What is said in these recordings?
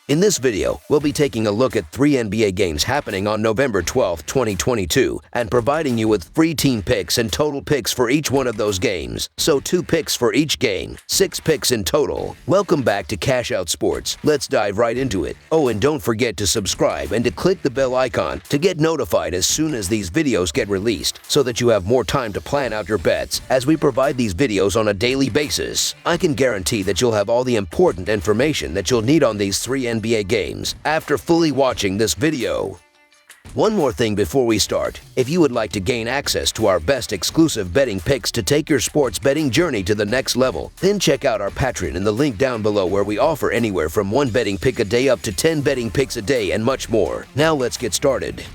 In this video, we'll be taking a look at 3 NBA games happening on November 12, 2022, and providing you with free team picks and total picks for each one of those games. So 2 picks for each game, 6 picks in total. Welcome back to Cash Out Sports. Let's dive right into it. Oh, and don't forget to subscribe and to click the bell icon to get notified as soon as these videos get released, so that you have more time to plan out your bets as we provide these videos on a daily basis. I can guarantee that you'll have all the important information that you'll need on these 3 NBA games after fully watching this video. One more thing before we start. If you would like to gain access to our best exclusive betting picks to take your sports betting journey to the next level, then check out our Patreon in the link down below, where we offer anywhere from 1 betting pick a day up to 10 betting picks a day and much more. Now let's get started.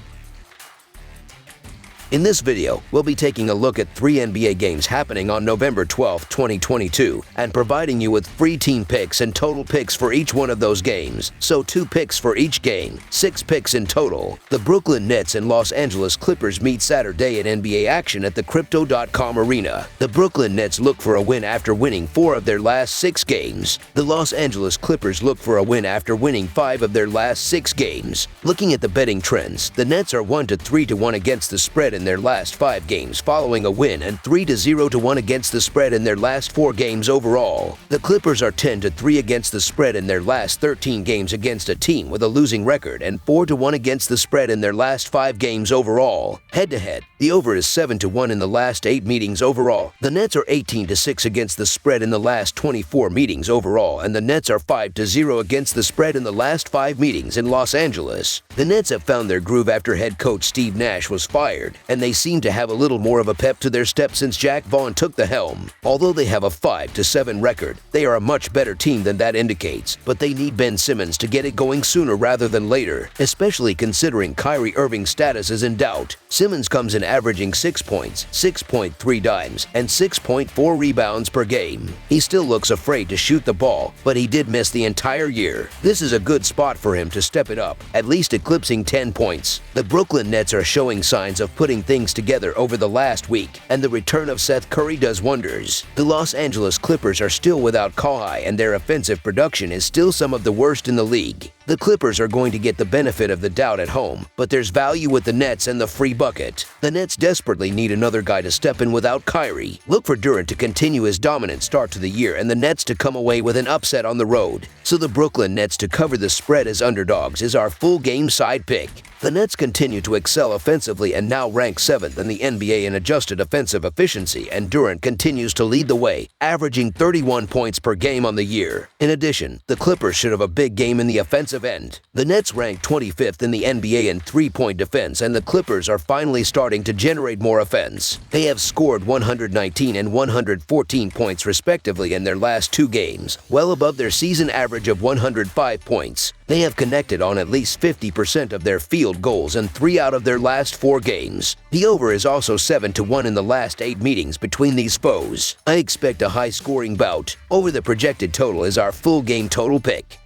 In this video, we'll be taking a look at 3 NBA games happening on November 12, 2022, and providing you with free team picks and total picks for each one of those games. So 2 picks for each game, 6 picks in total. The Brooklyn Nets and Los Angeles Clippers meet Saturday at NBA action at the Crypto.com Arena. The Brooklyn Nets look for a win after winning 4 of their last 6 games. The Los Angeles Clippers look for a win after winning 5 of their last 6 games. Looking at the betting trends, the Nets are 1 to 3 to 1 against the spread in their last 5 games following a win, and 3 to 0 to 1 against the spread in their last 4 games overall. The Clippers are 10 to 3 against the spread in their last 13 games against a team with a losing record, and 4 to 1 against the spread in their last 5 games overall. Head-to-head, the over is 7 to 1 in the last 8 meetings overall. The Nets are 18 to 6 against the spread in the last 24 meetings overall, and the Nets are 5 to 0 against the spread in the last 5 meetings in Los Angeles. The Nets have found their groove after head coach Steve Nash was fired, and they seem to have a little more of a pep to their step since Jack Vaughn took the helm. Although they have a 5 to 7 record, they are a much better team than that indicates, but they need Ben Simmons to get it going sooner rather than later, especially considering Kyrie Irving's status is in doubt. Simmons comes in averaging 6 points, 6.3 dimes, and 6.4 rebounds per game. He still looks afraid to shoot the ball, but he did miss the entire year. This is a good spot for him to step it up, at least eclipsing 10 points. The Brooklyn Nets are showing signs of putting things together over the last week, and the return of Seth Curry does wonders. The Los Angeles Clippers are still without Kawhi, and their offensive production is still some of the worst in the league. The Clippers are going to get the benefit of the doubt at home, but there's value with the Nets and the free bucket. The Nets desperately need another guy to step in without Kyrie. Look for Durant to continue his dominant start to the year and the Nets to come away with an upset on the road. So the Brooklyn Nets to cover the spread as underdogs is our full game side pick. The Nets continue to excel offensively and now rank 7th in the NBA in adjusted offensive efficiency, and Durant continues to lead the way, averaging 31 points per game on the year. In addition, the Clippers should have a big game in the offensive end. The Nets rank 25th in the NBA in 3-point defense, and the Clippers are finally starting to generate more offense. They have scored 119 and 114 points respectively in their last 2 games, well above their season average of 105 points. They have connected on at least 50% of their field goals in 3 out of their last 4 games. The over is also 7 to 1 in the last 8 meetings between these foes. I expect a high-scoring bout. Over the projected total is our full game total pick.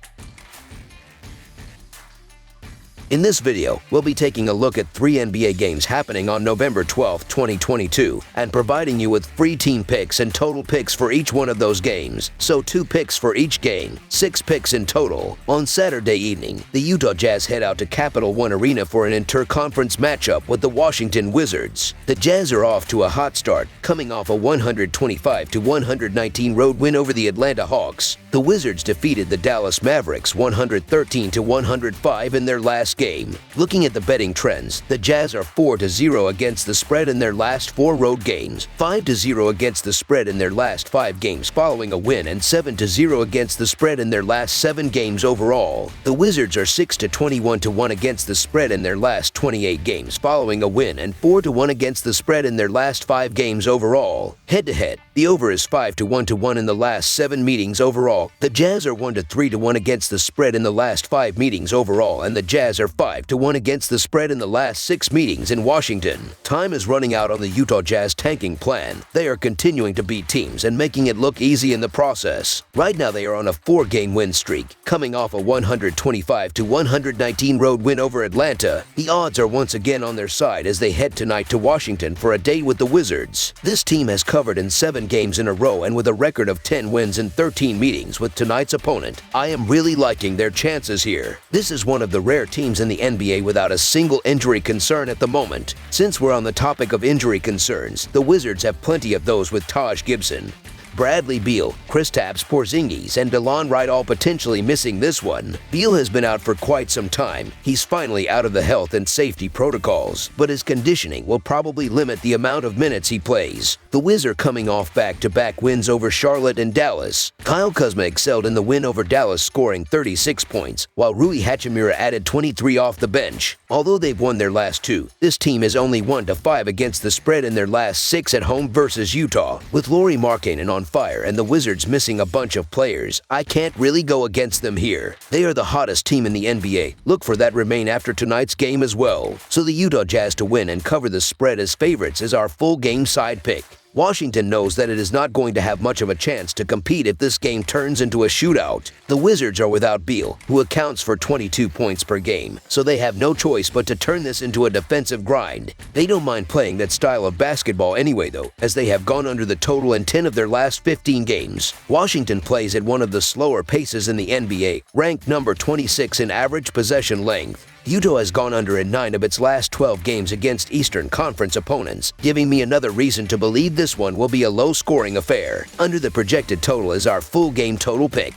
In this video, we'll be taking a look at 3 NBA games happening on November 12, 2022, and providing you with free team picks and total picks for each one of those games. So 2 picks for each game, 6 picks in total. On Saturday evening, the Utah Jazz head out to Capital One Arena for an inter-conference matchup with the Washington Wizards. The Jazz are off to a hot start, coming off a 125-119 road win over the Atlanta Hawks. The Wizards defeated the Dallas Mavericks 113-105 in their last game. Looking at the betting trends, the Jazz are 4 to 0 against the spread in their last 4 road games, 5 to 0 against the spread in their last 5 games following a win, and 7 to 0 against the spread in their last 7 games overall. The Wizards are 6 to 21 to 1 against the spread in their last 28 games following a win, and 4 to 1 against the spread in their last 5 games overall. Head-to-head, the over is 5 to 1 to 1 in the last 7 meetings overall. The Jazz are 1 to 3 to 1 against the spread in the last 5 meetings overall, and the Jazz are 5 to 1 against the spread in the last 6 meetings in Washington. Time is running out on the Utah Jazz tanking plan. They are continuing to beat teams and making it look easy in the process. Right now they are on a 4-game win streak, coming off a 125-119 road win over Atlanta. The odds are once again on their side as they head tonight to Washington for a day with the Wizards. This team has covered in 7 9 games in a row and with a record of 10 wins in 13 meetings with tonight's opponent, I am really liking their chances here. This is one of the rare teams in the NBA without a single injury concern at the moment. Since we're on the topic of injury concerns, the Wizards have plenty of those with Taj Gibson, Bradley Beal, Kristaps Porzingis, and DeLon Wright all potentially missing this one. Beal has been out for quite some time. He's finally out of the health and safety protocols, but his conditioning will probably limit the amount of minutes he plays. The Wiz are coming off back-to-back wins over Charlotte and Dallas. Kyle Kuzma excelled in the win over Dallas, scoring 36 points, while Rui Hachimura added 23 off the bench. Although they've won their last 2, this team is only 1-5 against the spread in their last 6 at home versus Utah. With Lauri Markkanen on fire and the Wizards missing a bunch of players, I can't really go against them here. They are the hottest team in the NBA. Look for that remain after tonight's game as well. So the Utah Jazz to win and cover the spread as favorites is our full game side pick. Washington knows that it is not going to have much of a chance to compete if this game turns into a shootout. The Wizards are without Beal, who accounts for 22 points per game, so they have no choice but to turn this into a defensive grind. They don't mind playing that style of basketball anyway though, as they have gone under the total in 10 of their last 15 games. Washington plays at one of the slower paces in the NBA, ranked number 26 in average possession length. Utah has gone under in 9 of its last 12 games against Eastern Conference opponents, giving me another reason to believe this one will be a low-scoring affair. Under the projected total is our full game total pick.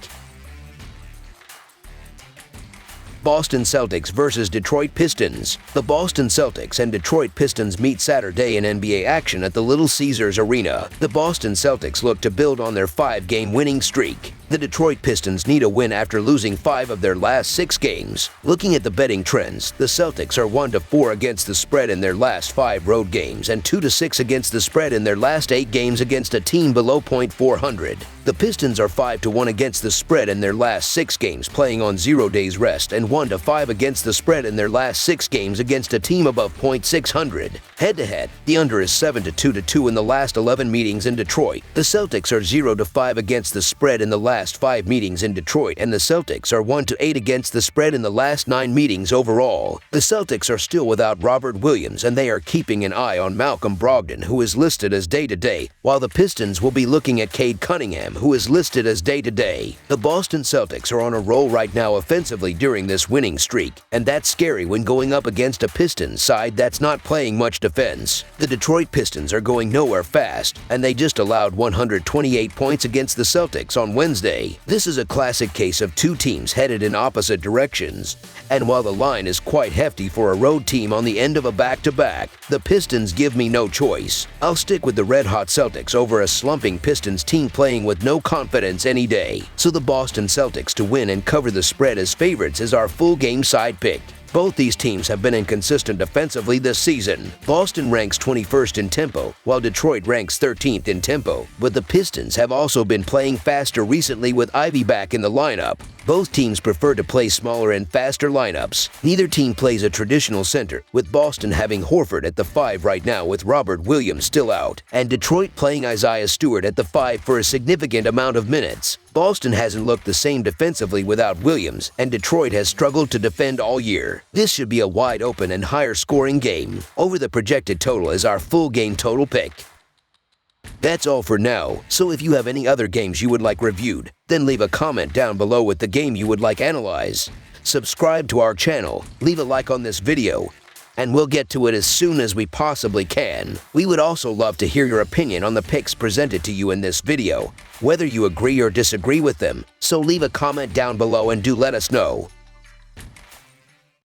Boston Celtics versus Detroit Pistons. The Boston Celtics and Detroit Pistons meet Saturday in NBA action at the Little Caesars Arena. The Boston Celtics look to build on their 5-game winning streak. The Detroit Pistons need a win after losing 5 of their last 6 games. Looking at the betting trends, the Celtics are 1-4 against the spread in their last 5 road games and 2-6 against the spread in their last 8 games against a team below .400. The Pistons are 5-1 against the spread in their last 6 games playing on 0 days rest and 1-5 against the spread in their last 6 games against a team above .600. Head-to-head, the under is 7-2 in the last 11 meetings in Detroit. The Celtics are 0-5 against the spread in the last 5 meetings in Detroit, and the Celtics are 1-8 against the spread in the last 9 meetings overall. The Celtics are still without Robert Williams, and they are keeping an eye on Malcolm Brogdon, who is listed as day-to-day, while the Pistons will be looking at Cade Cunningham, who is listed as day-to-day. The Boston Celtics are on a roll right now offensively during this winning streak, and that's scary when going up against a Pistons side that's not playing much defense. The Detroit Pistons are going nowhere fast, and they just allowed 128 points against the Celtics on Wednesday. This is a classic case of 2 teams headed in opposite directions, and while the line is quite hefty for a road team on the end of a back-to-back, the Pistons give me no choice. I'll stick with the red-hot Celtics over a slumping Pistons team playing with no confidence any day. So the Boston Celtics to win and cover the spread as favorites is our full game side pick. Both these teams have been inconsistent defensively this season. Boston ranks 21st in tempo, while Detroit ranks 13th in tempo, but the Pistons have also been playing faster recently with Ivy back in the lineup. Both teams prefer to play smaller and faster lineups. Neither team plays a traditional center, with Boston having Horford at the 5 right now with Robert Williams still out, and Detroit playing Isaiah Stewart at the 5 for a significant amount of minutes. Boston hasn't looked the same defensively without Williams, and Detroit has struggled to defend all year. This should be a wide-open and higher-scoring game. Over the projected total is our full game total pick. That's all for now, so if you have any other games you would like reviewed, then leave a comment down below with the game you would like analyzed. Subscribe to our channel, leave a like on this video, and we'll get to it as soon as we possibly can. We would also love to hear your opinion on the picks presented to you in this video, whether you agree or disagree with them, so leave a comment down below and do let us know.